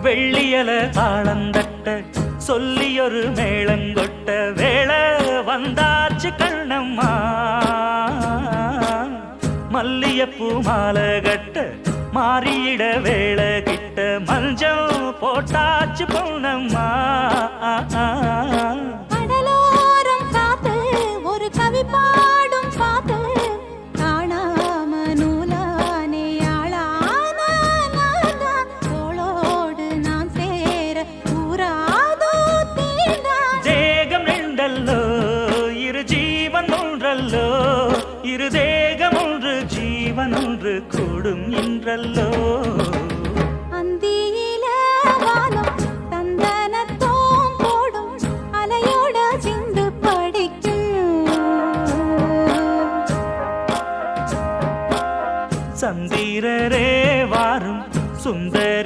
வெள்ளியல தாளந்தட்ட சொல்லியொரு மேளங்கொட்ட வேளை வந்தாச்சு கண்ணம்மா மல்லியப்பூ மாலை கட்ட மாறியிட வேளை கிட்ட மஞ்சள் போட்டாச்சு பொன்னம்மா கடலோரம் காத்து ஒரு கவி பாடும் பாத்து காணாம நூலானே ஆளான தோளோடு நான் சேர ஊராதோ தீண்டா தேகம் ரெண்டல்லோ இரு ஜீவன் ஒன்றல்லோ இரு தேகம் ஒன்று ஜீவன் ஒன்று கூடும் என்றல்லோ